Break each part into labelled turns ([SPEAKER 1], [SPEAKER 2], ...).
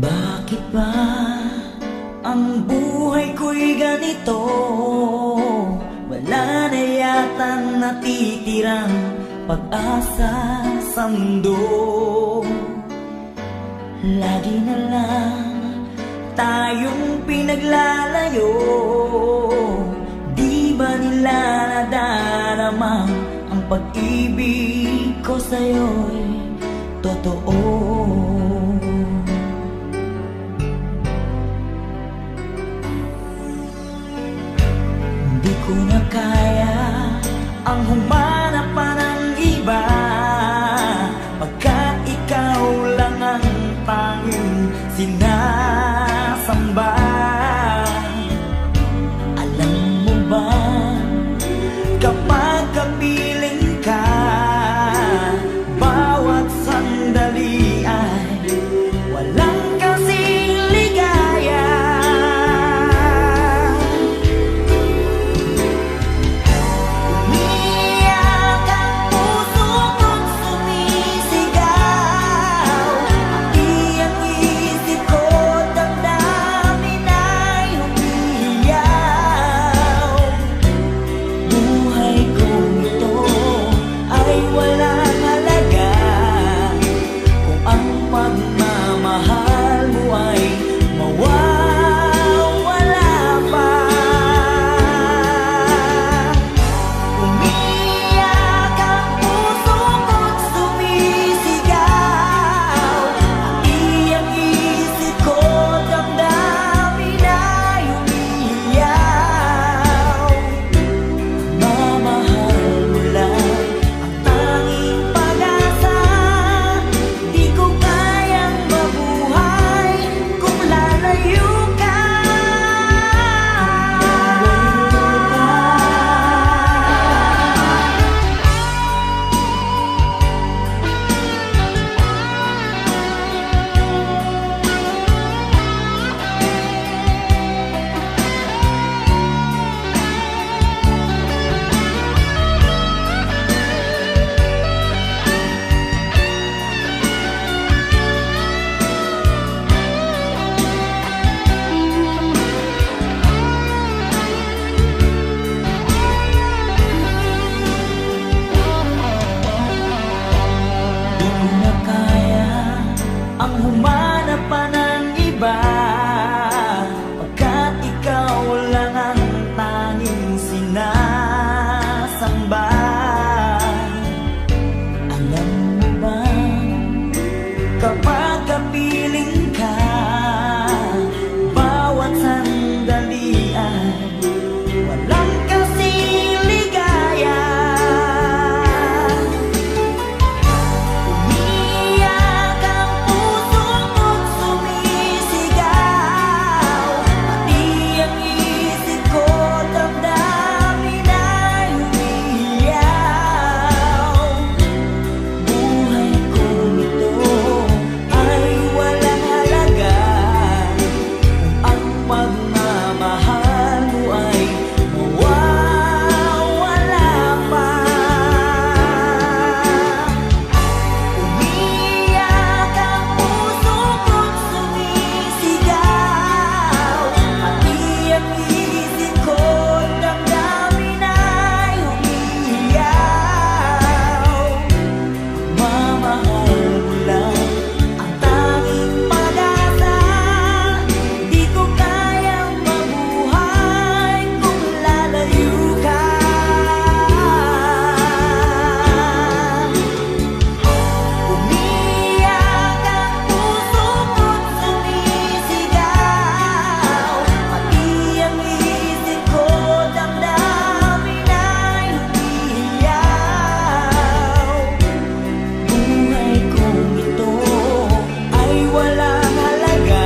[SPEAKER 1] Bakit ba ang buhay ko'y ganito? Wala na yatang natitirang pag-asa sa mundo. Lagi na lang tayong pinaglalayo. Di ba nila nadarama ang pag-ibig ko sa'yo'y totoo? Di ko na kaya ang humanap pa ng iba, pagkat ikaw lang ang tanging sinasamba. Alam mo ba, kapag kapiling ka, bawat sandali ay walang kasing ligaya. Ang humanap pa ng iba, pagkat ikaw lang ang tanging sinasamba. Alam mo ba, kapag kapiling ka, bawat sandali ay walang kasing ligaya. Buhay kong ito ay walang halaga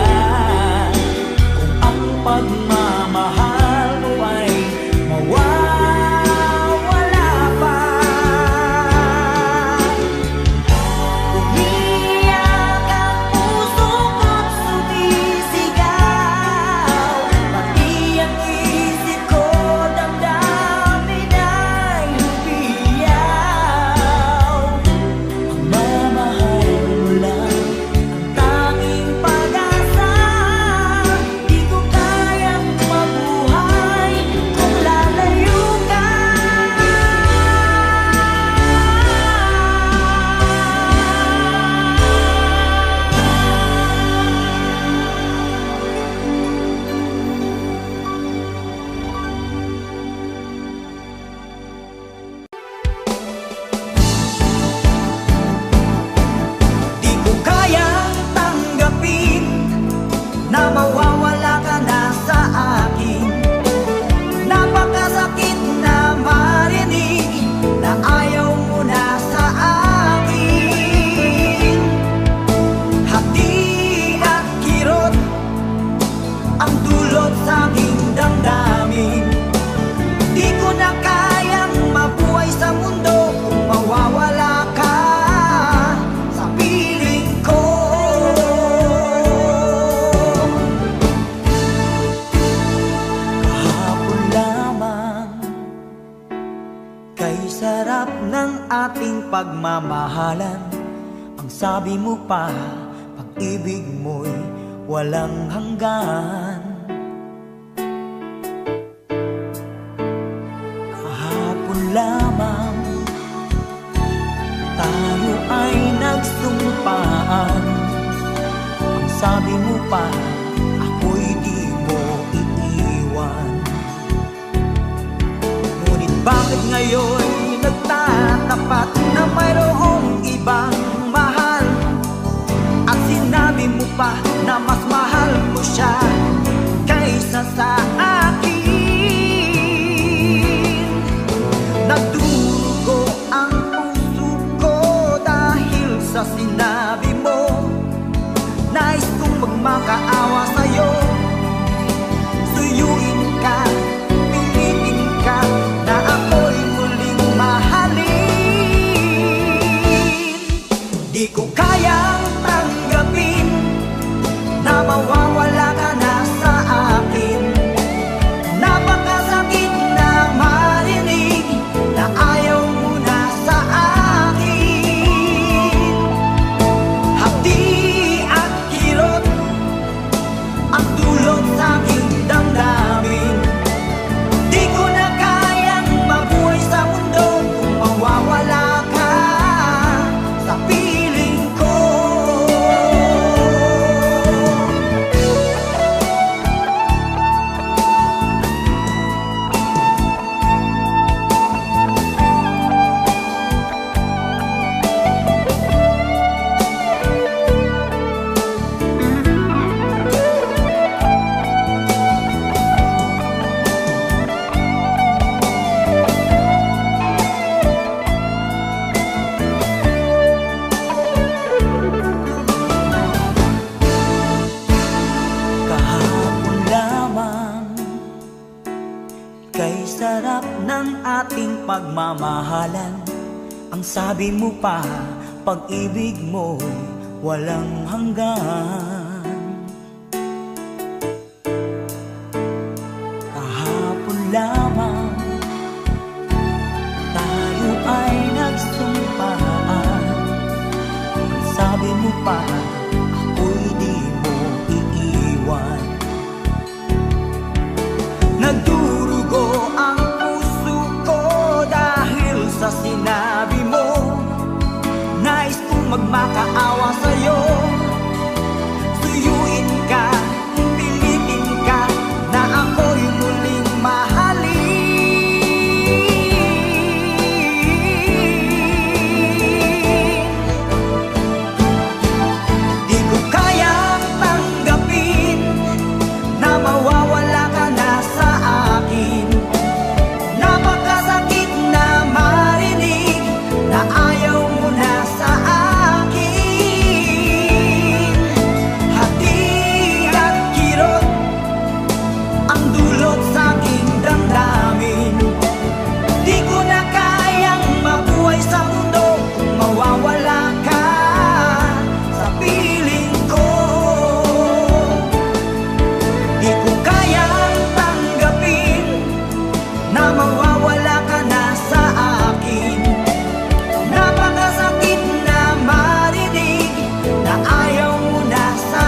[SPEAKER 1] pagmamahalan. Ang sabi mo pa, pag-ibig mo'y walang hanggan. Kahapon lamang tayo ay nagsumpaan. Ang sabi mo pa, ako'y di mo iiwan. Ngunit bakit ngayon nagtatapat na mayroong ibang mahal? At sinabi mo pa na mas mahal mo siya kaysa sa akin. Nagdurugo ang puso ko dahil sa sinabi mo. Nais kong magmakaawa sa'yo, suyuin ka, pilitin ka, na ako'y muling mahalin. Di ko kayang tanggapin na mawawala ka na sa akin. Napakasakit na marinig na ayaw mo na sa akin. Hapdi at kirot ang dulot sa aking damdamin. Di ko na kayang mabuhay sa mundo kung mawawala ka sa piling ko. Kahapon lamang, kay sarap ng ating pagmamahalan. Ang sabi mo pa, pag-ibig mo'y walang hanggan. Kahapon lamang tayo ay nagsumpaan. Ang sabi mo pa, ako'y di mo iiwan. Nagdurugo ang puso ko dahil sa sinabi mo. Nais kong magmakaawa sa'yo, suyuin ka, pilitin ka, na ako'y muling mahalin. Di ko kayang tanggapin na mawawala ka na sa akin. Napakasakit na marinig na ayaw mo na sa akin. Hati at kirot ang dulot sa aking damdamin. Di ko na kayang mabuhay sa mundo kung mawawala ka sa piling ko. Di ko kayang tanggapin na mawawala ka na sa akin. Napakasakit na marinig na ayaw mo na sa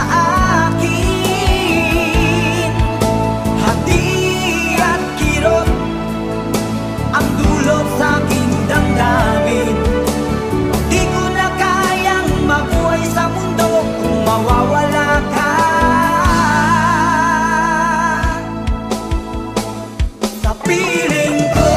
[SPEAKER 1] akin. Hati at kirot ang dulot sa aking damdamin. Di ko na kayang mabuhay sa mundo kung mawawala ka sa piling ko.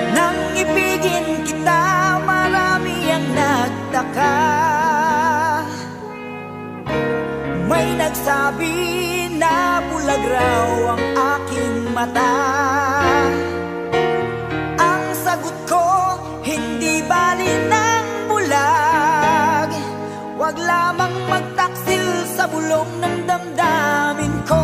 [SPEAKER 1] Nang ibigin kita, marami ang nagtaka. May nagsabi na bulag raw ang aking mata. Ang sagot ko, hindi Wag lamang magtaksil sa bulong ng damdamin ko.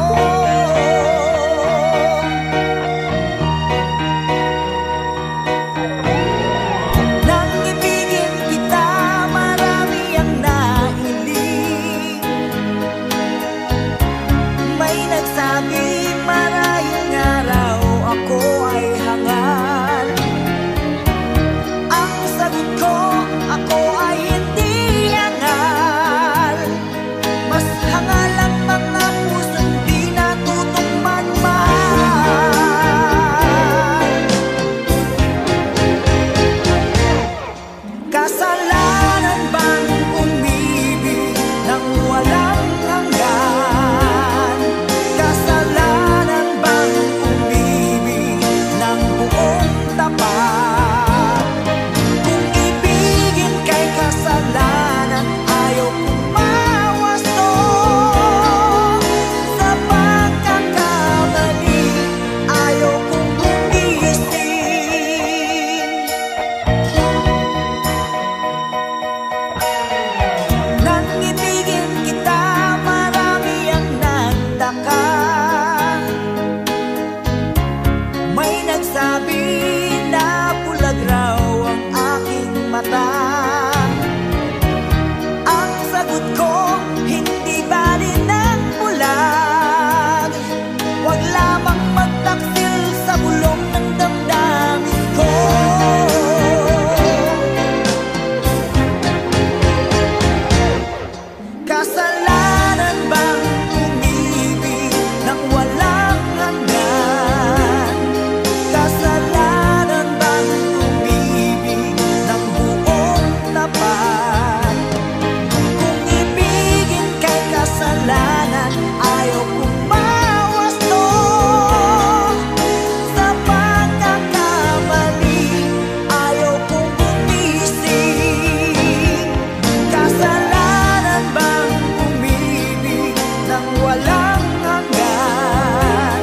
[SPEAKER 1] Nang ibigin kita, marami ang nahiling. May nagsabi marahil araw ako ay hangal. Ang sagot ko, ako ay hindi hangal. Mas hangal ang mga pusong di natutong magmahal. Kasalanan bang umibig nang walang hanggan? Kasalanan bang umibig ng buong tapat? Kung ibigin kay kasalanan, ayaw kong mawasto. Sa pagkakamali, ayaw kong gumising. Nang ibigin kita, marami ang nagtaka. May nagsabi na bulag raw ang aking mata. Ang sagot ko, hindi ba rin ang bulag? Wag lamang magtaksil sa bulong ng damdamin ko. Kasalanan bang umibig nang walang hanggan? Kasalanan bang umibig ng buong tapat? Kung ibigin kay kasalanan, ayaw kong mawasto. Sa pagkakamali, ayaw kong gumising. Kasalanan bang umibig nang walang hanggan?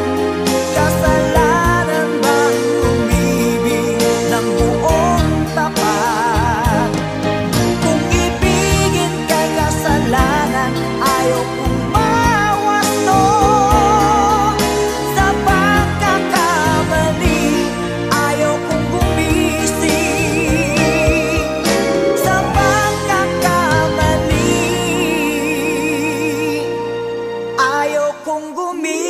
[SPEAKER 1] Kasalanan bang umibig ng buong tapat? Kung ibigin kay kasalanan, ayaw kong mawasto. Sa pagkakamali, ayaw kong gumising. Sa pagkakamali, ayaw kong gumising.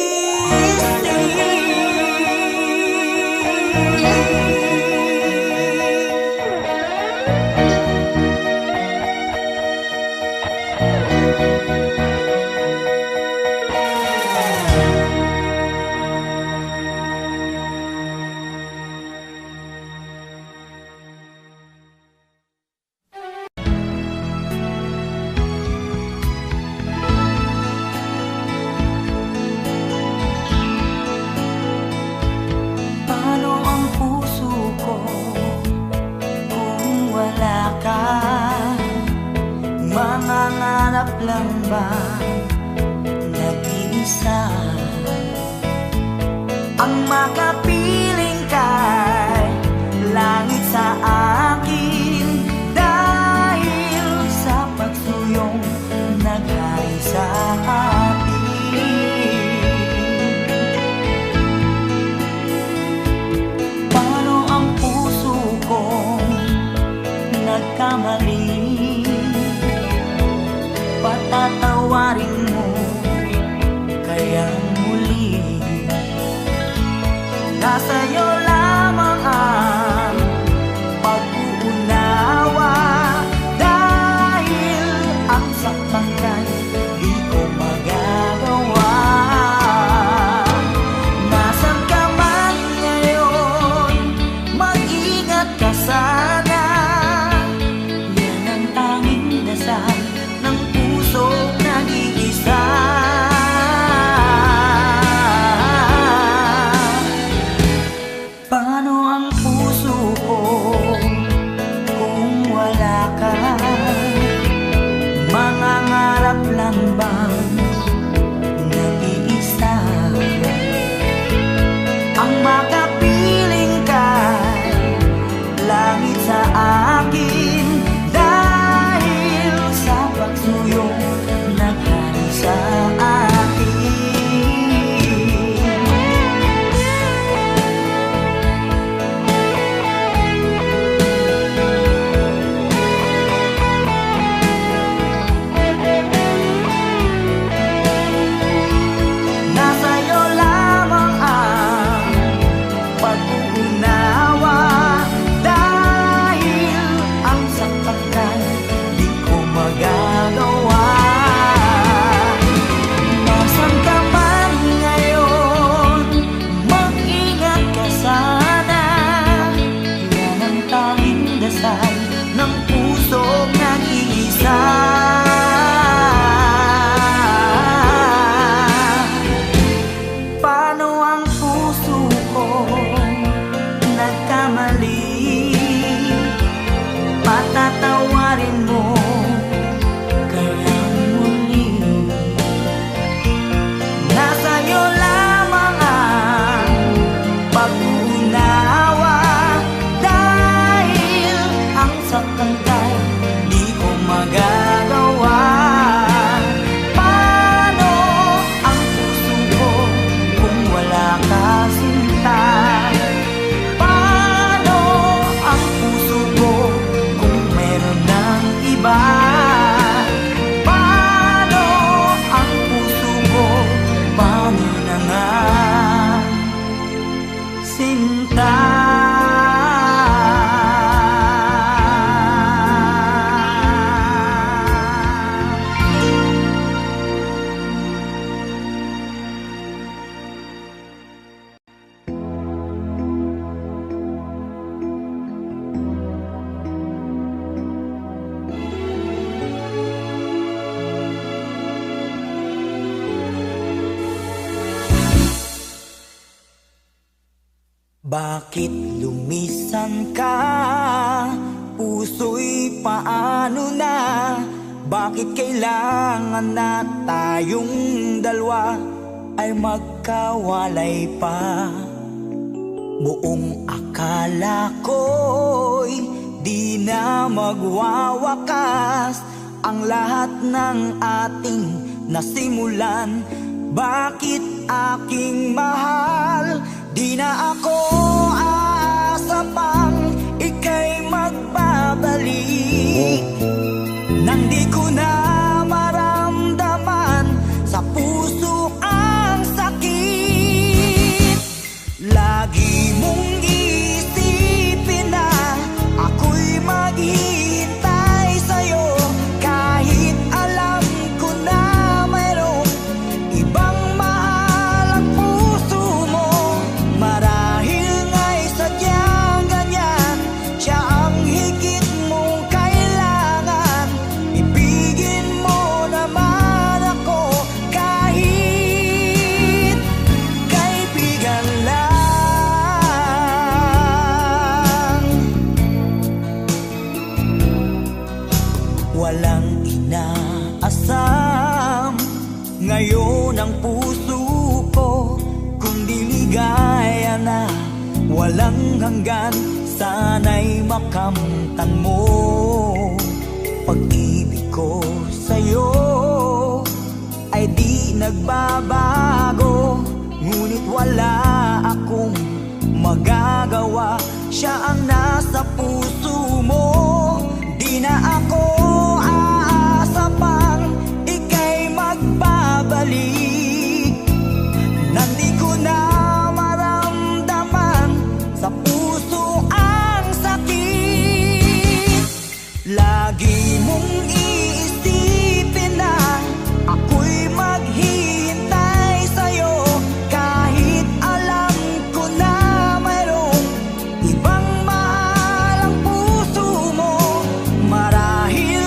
[SPEAKER 1] Paano ang puso ko kung wala ka? Mangangarap lang ba nag-iisa? Ang makapiling kay langit sa akin, dahil sa pagsuyong naghari sa atin. Paano ang puso kong nagkamali? Patatawarin mo kaya muli? Bakit lumisan ka? Puso'y paano na? Bakit kailangan na tayong dalawa ay magkawalay pa? Buong akala ko'y di na magwawakas ang lahat ng ating nasimulan. Bakit aking mahal, di na ako aasa pang ika'y magbabalik, nang di ko na maramdaman sa puso ang sakit. Lagi mong isipin na ako'y maghihintay sa'yo, kahit alam ko na mayroong ibang mahal ang puso mo. Marahil nga'y sadyang ganyan, siya ang higit mong kailangan. Ibigin mo naman ako kahit kaibigan lang. Walang inaasam ngayon ang puso ko, kundi ligaya na walang hanggan. Sana'y makamtan mo pag-ibig ko sa'yo ay di nagbabago, ngunit wala akong magagawa. Siya ang nasa puso mo, di na ako aasa pang ika'y magbabalik, nang di ko na maramdaman sa puso ang sakit. Lagi mong iisipin na ako'y maghihintay sa'yo, kahit alam ko na mayroong ibang mahal ang puso mo. Marahil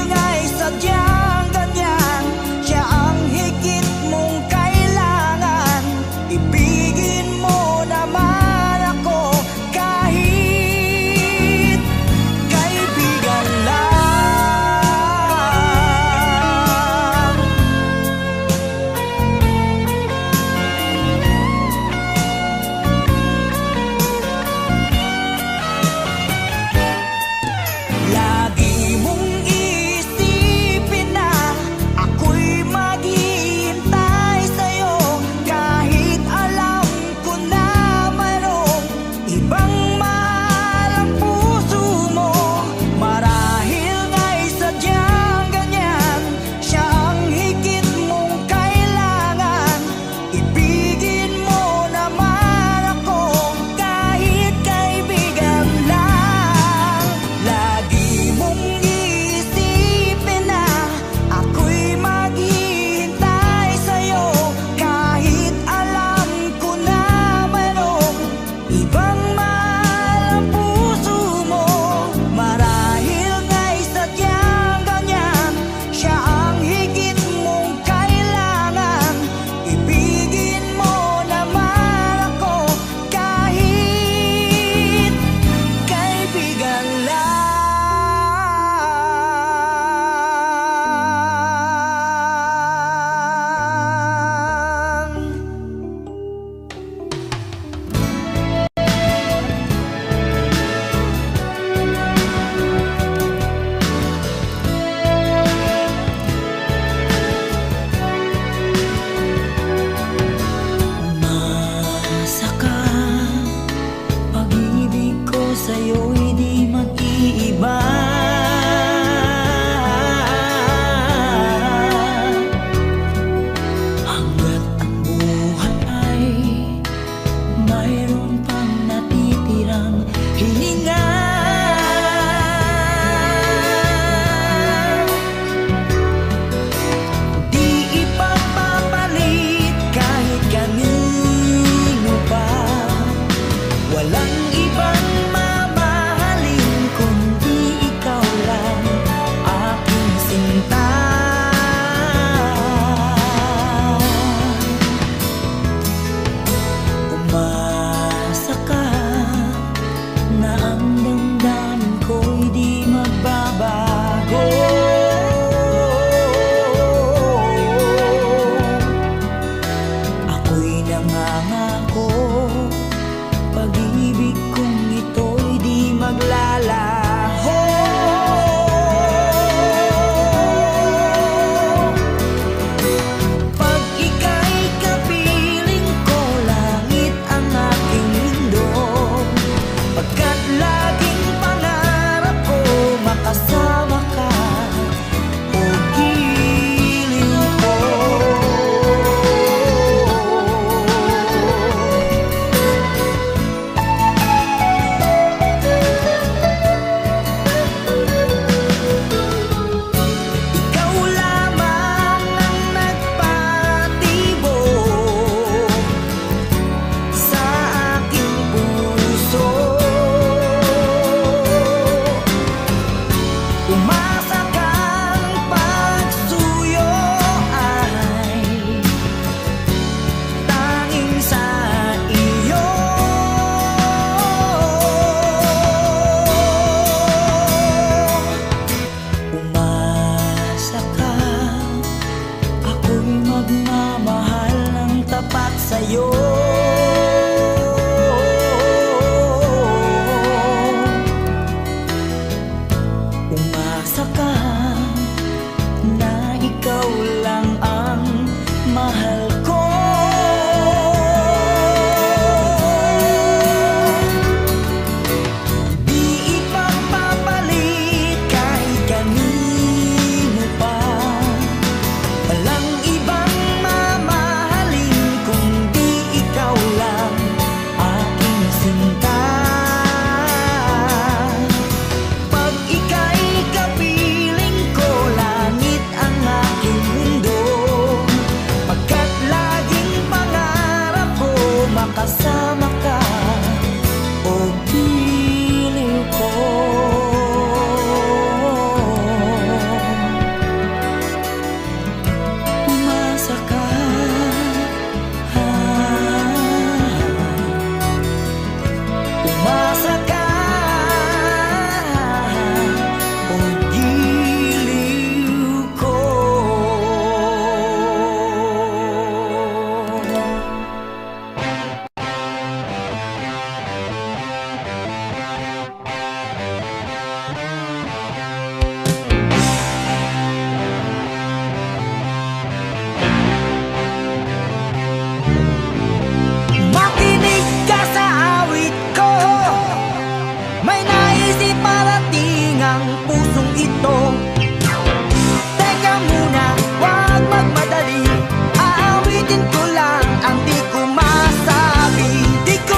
[SPEAKER 1] sa'yo. Umasa ka na ikaw lang ang mahal ko. Di ipagpapalit kahit kanino pa. Walang ibang mamahalin kundi ikaw lang aking sinta. Pag ika'y kapiling ko, langit ang aking mundo. Pagkat laging pangarap ko makasama ka, o giliw ko. Umasa ka, umasa ka, o giliw ko. Makinig ka sa awit ko, may naisip parating ang pusong ito. Teka muna, huwag magmadali, aawitin ko lang ang di ko masabi. Di ko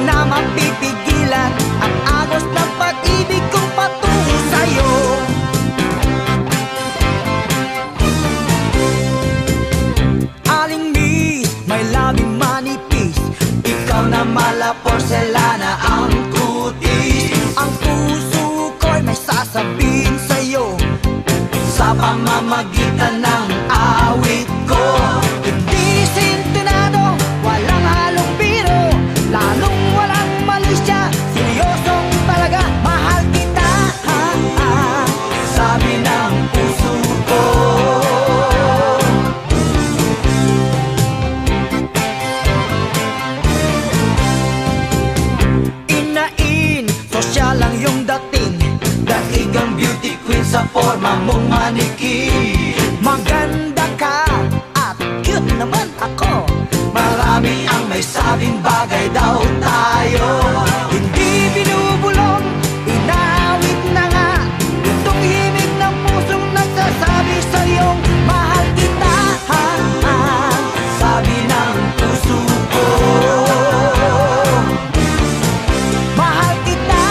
[SPEAKER 1] na mapipigilan ang agos ng pag-ibig kong patungo sa'yo. Aling miss, may labing manipis, ikaw na mala porselana ang kutis. Ang puso ko'y may sasabihin sa'yo sa pamamagitan ng awit ko. Hindi sintonado, walang halong biro, lalong walang malisya, seryosong talaga, mahal kita, sabi ng puso ko. Inain, sosyal lang yung dating, dahigang beauty queen sa forma mong manikin. Maganda ka at cute naman ako, marami ang may sabing bagay daw tayo. Hindi binubulong, inaawit na nga itong himig ng pusong nagsasabi sa'yong mahal kita, sabi ng puso ko. Mahal kita,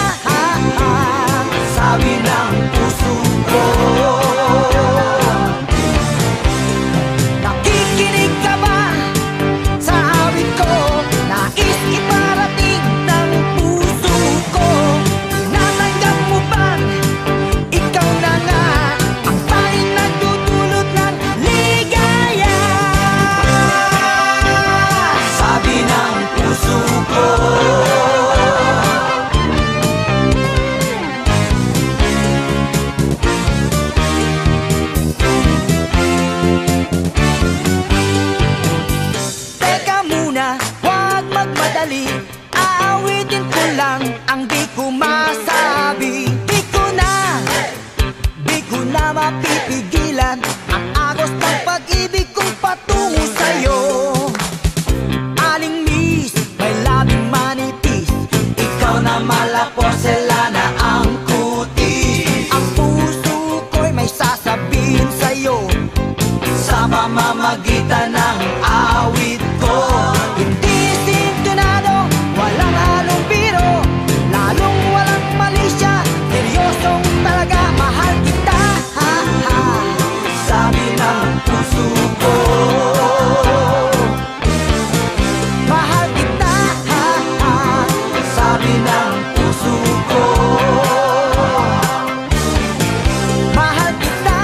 [SPEAKER 1] sabi ng puso ko. Nakikinig ka ba sa awit ko? Nais iparating ng puso ko. Tinatanggap mo bang ikaw na nga ang tanging nagdudulot ng ligaya? Sabi ng puso ko. Teka muna, huwag magmadali, aawitin ko lang ang di ko masabi. Di ko na mapipigilan ang agos ng pag-ibig kong patungo sa'yo. Aling miss, may labing manipis, ikaw na mala porselana ang kutis. Ang puso ko'y may sasabihin sa'yo sa pamamagitan ng awit ko. Hindi sintonado, walang halong biro, lalong walang malisya, seryosong talaga, mahal kita, sabi ng puso ko. Mahal kita, sabi ng puso ko. Mahal kita,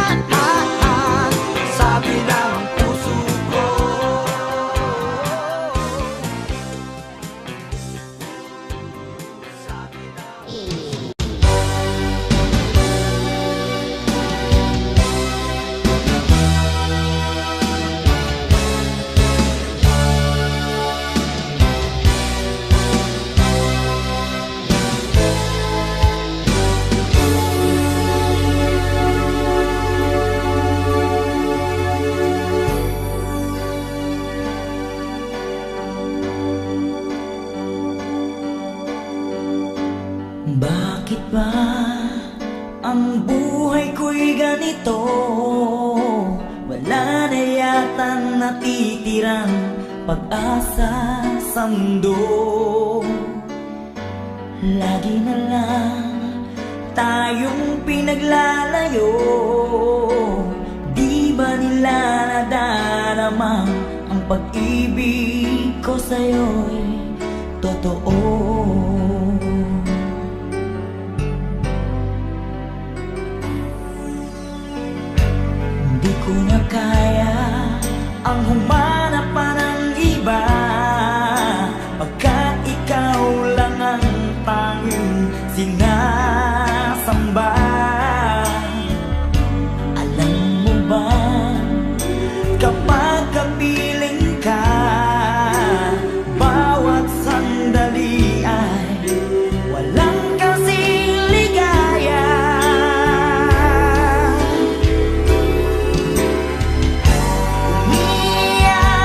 [SPEAKER 1] sabi ng puso ko. mundo, wala na yatang natitirang pag-asa sa mundo. Lagi na lang tayong pinaglalayo. Di ba nila nadarama ang pag-ibig ko sa'yo'y totoo? Di ko na kaya ang humanap pa ng iba, pagkat ikaw lang ang tanging sinasamba. Alam mo ba, kapag kapiling ka, bawat sandali ay walang kasing ligaya. Umiiyak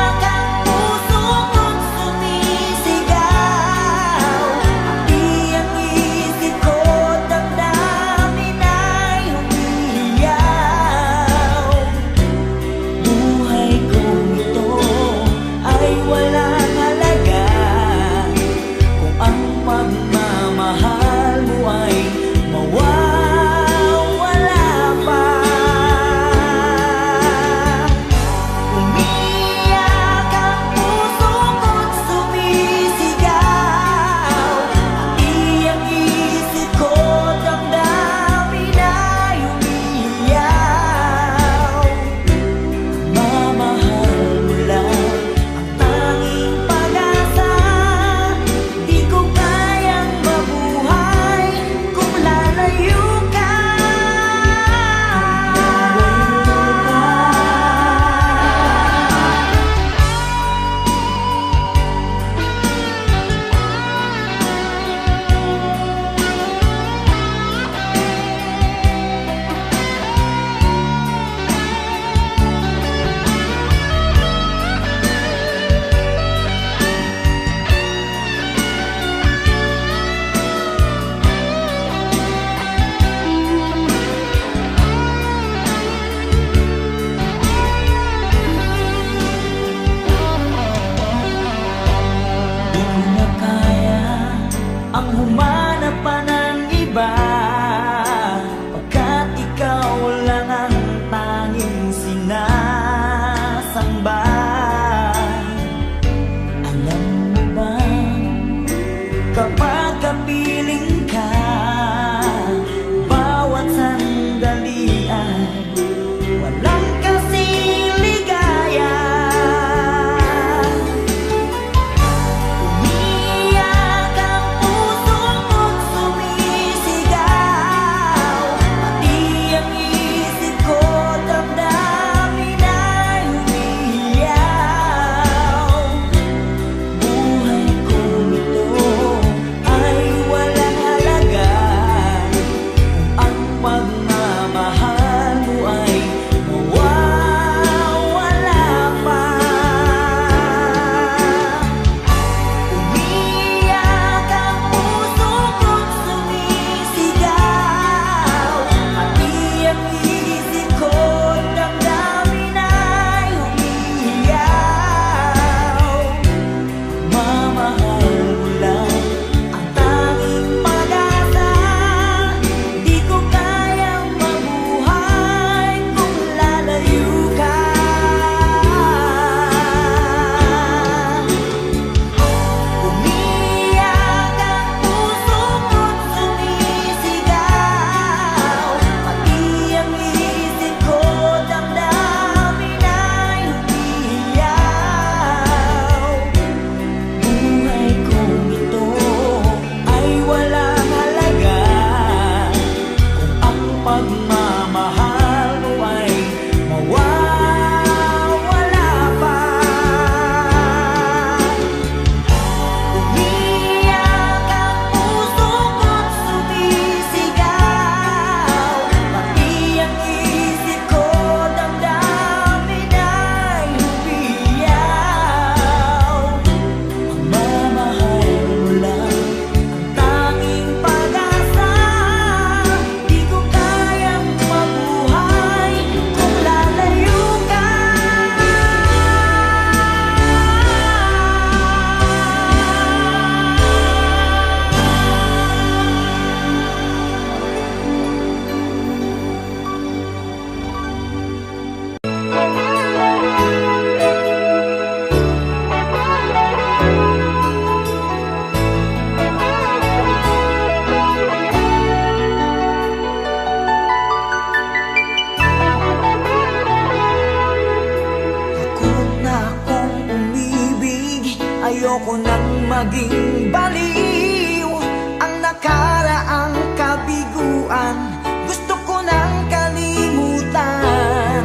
[SPEAKER 1] Ayoko nang maging baliw ang nakaraang kabiguan. Gusto ko nang kalimutan.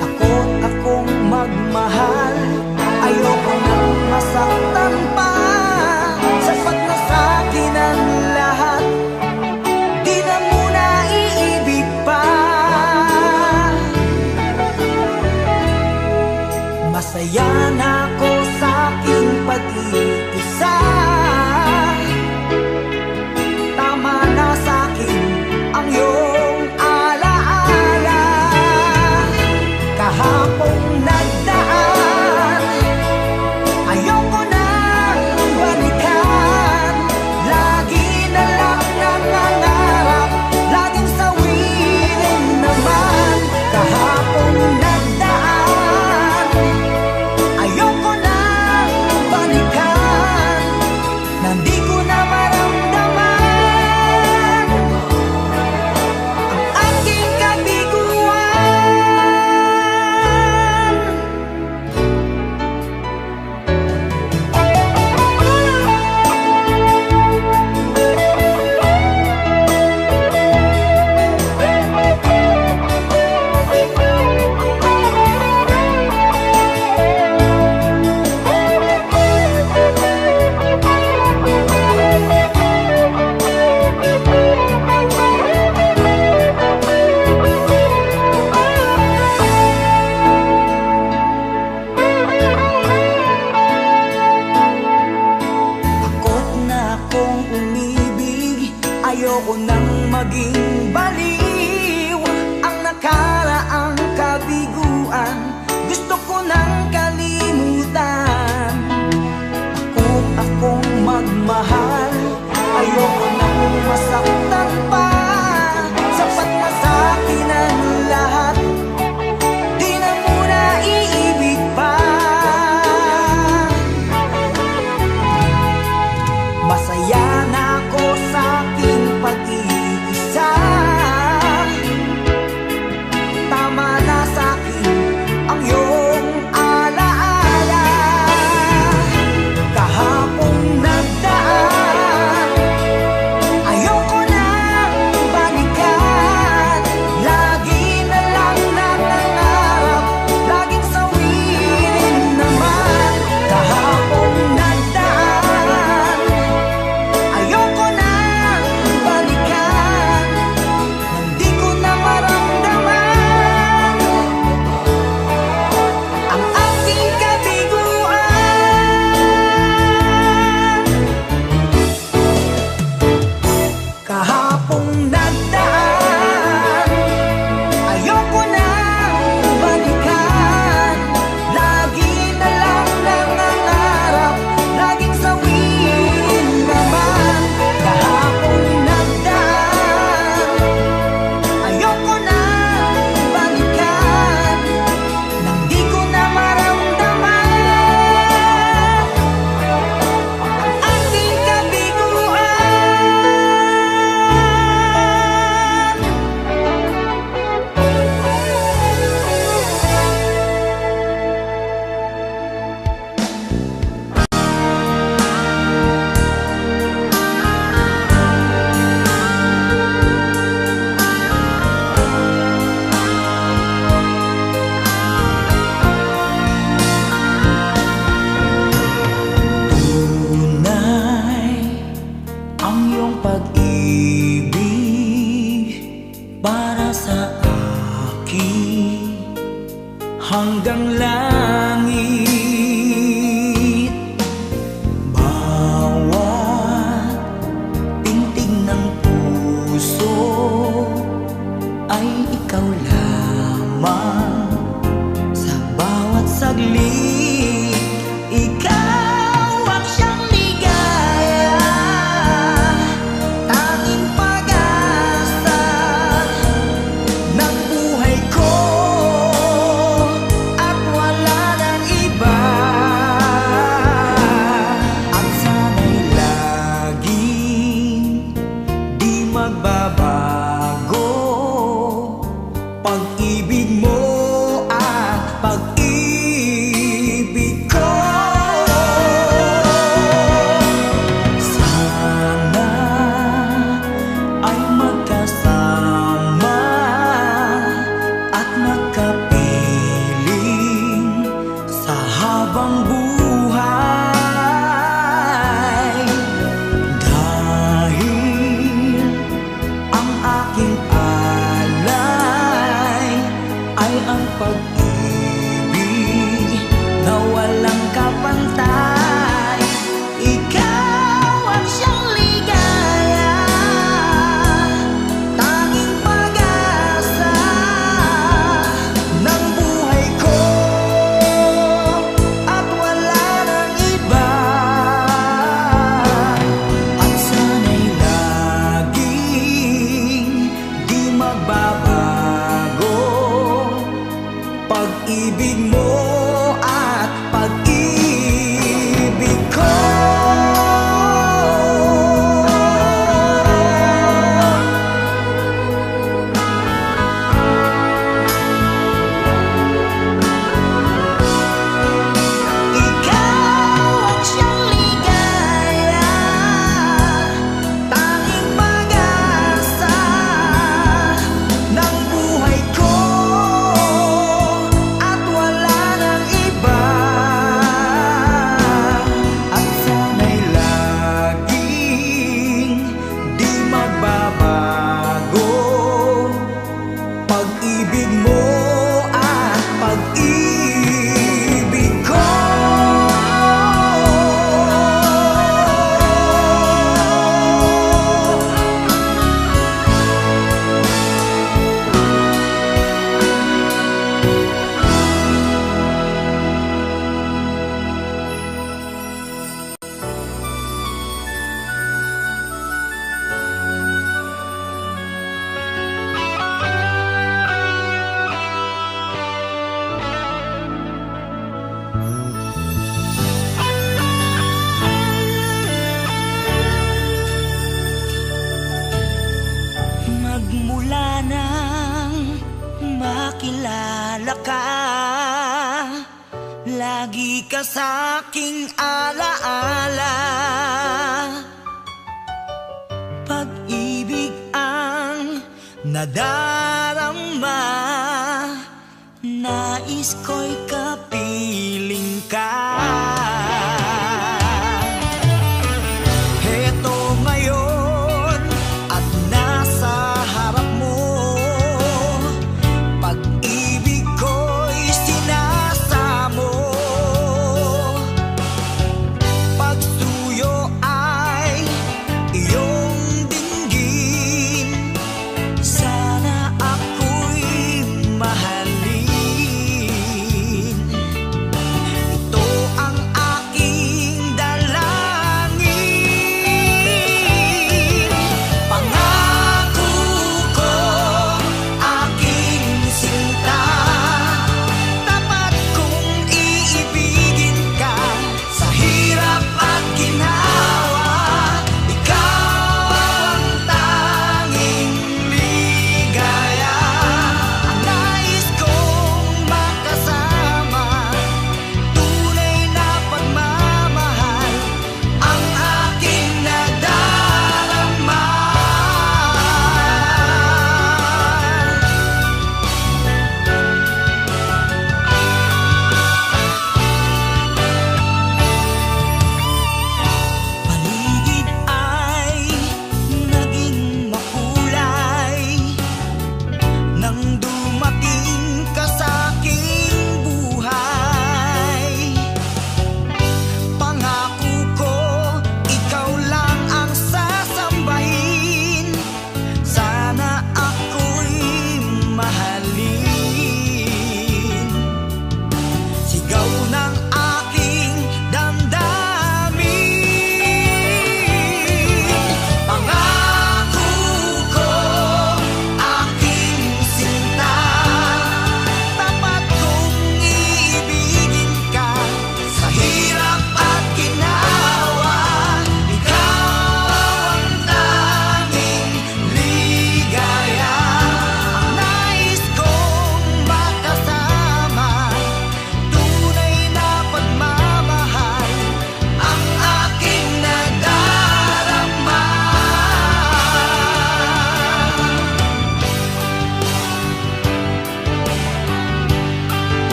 [SPEAKER 1] Takot akong magmahal. Ayoko nang masaktan pa. Sapat na sa'kin ang lahat. Di na muna iibig pa. Masaya na ako sa'king pag-iisa. Tama na sa'kin ang iyong alaala. Kahapong nagdaan, ayoko nang balikan. Lagi na lang nangangarap, laging sawirin naman. Kahapong nagdaan, ayoko nang balikan. Nandi ko na maramdaman ang aking kabiguan. Takot na akong umibig. Ayoko nang maging baliw ang nakaraang kabiguan. Gusto ko nang kalimutan. Takot akong magmahal. Ayoko nang masaktan pa. Sapat na sa'kin ang lahat. Di na muna iibig pa. Masaya na ako sa'king pag-iisa. Tama na sa'kin ang iyong alaala. Kahapong nagdaan, ayoko nang balikan. Lagi na lang nangangarap, laging sawirin naman. Kahapong nagdaan, ayoko nang balikan. Nandi ko na maramdaman ang aking kabiguan. Kahapong nagdaan, ayoko nang balikan. Lagi na lang nangangarap, laging sawirin naman. Kahapong nagdaan, ayoko nang balikan. Nang di ko na maramdaman ang aking kabiguan. Tunay ang iyong pag-ibig para sa akin hanggang langit. Bawat pintig ng puso ay ikaw lamang. Sa bawat saglit, ikaw ang siyang ligaya. Tanging pag-asa ng buhay ko, at wala nang iba. At sana'y laging di magbabago pag-ibig mo at pag-ibig ko. makapiling sa habang buhay. Dahil ang aking alay ay ang pag-ibig na walang kapantay. Ikaw ang siyang ligaya, tanging pag-asa ng buhay ko, at wala nang iba. At sana'y laging di magbabago pag-ibig mo at pag-ibig ko. Ikaw ang siyang ligaya, tanging pag-asa ng buhay ko, at wala nang iba. At sana'y laging di magbabago pag-ibig mo at pag-ibig ko. Magmula nang makilala ka, lagi ka sa'king alaala. Pag-ibig ang nadarama, nais ko'y kapiling ka. Heto ngayon at nasa harap mo, pag-ibig ko'y sinasamo. Pagsuyo ay iyong dinggin, sana ako'y mahalin.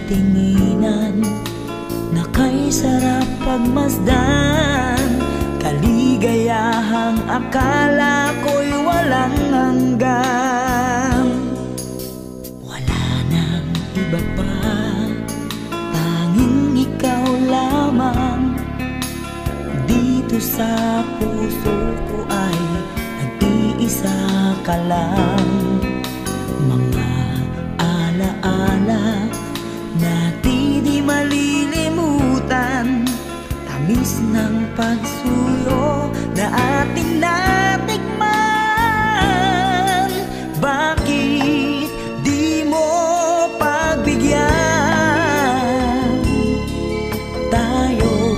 [SPEAKER 1] tinginan na kay sarap pagmasdan, kaligayahang akala ko'y walang hanggan. Wala nang iba pa, tanging ikaw lamang. Dito sa puso ko ay nag-iisa ka lang. Mga alaala na di malilimutan, tamis ng pagsuyo na ating natikman. Bakit di mo pagbigyan tayo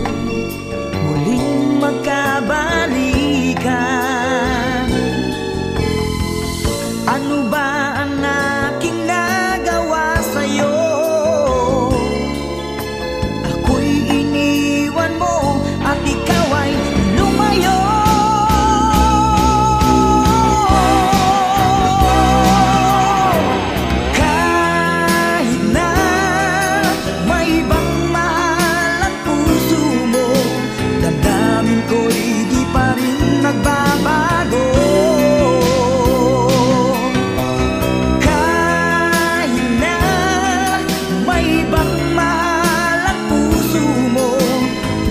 [SPEAKER 1] muling magkabalikan? Ano ba ang aking nagawa sa'yo? Ako'y iniwan mo at ikaw ay lumayo. Kahit na may ibang mahal ang puso mo, damdamin ko'y di pa rin nagbabago.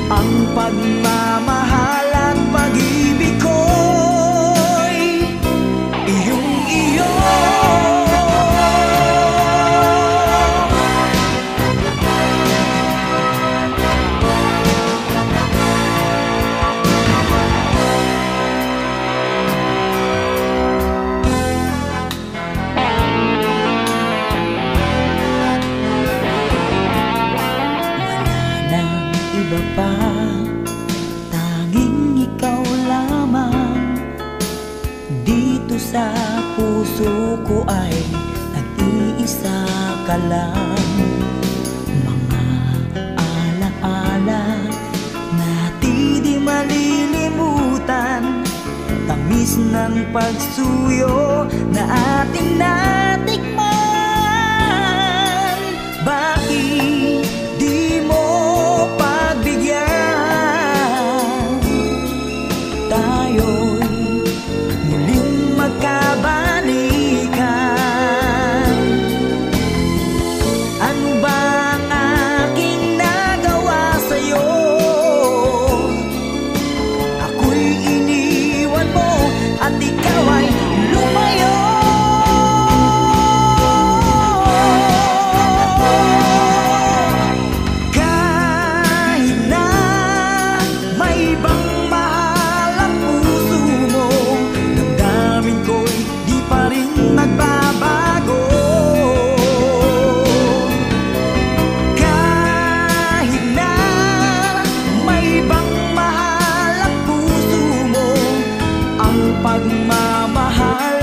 [SPEAKER 1] Ang pagmamahal at pag-ibig ko'y iyong-iyo. Wala nang iba pa, tanging ikaw lamang. Dito sa puso ko ay nag-iisa ka lang. Mga alaala na di malilimutan, tamis ng pagsuyo na ating natikman. Bakit di mo pagbigyan tayo'y muling magkabalikan? Ano ba ang aking nagawa sa'yo? Ako'y iniwan mo at ikaw ay lumayo. Kahit na may ibang mahal ang puso mo, damdamin ko'y di pa rin nagbabago. Kahit na may ibang mahal ang puso mo, ang pagmamahal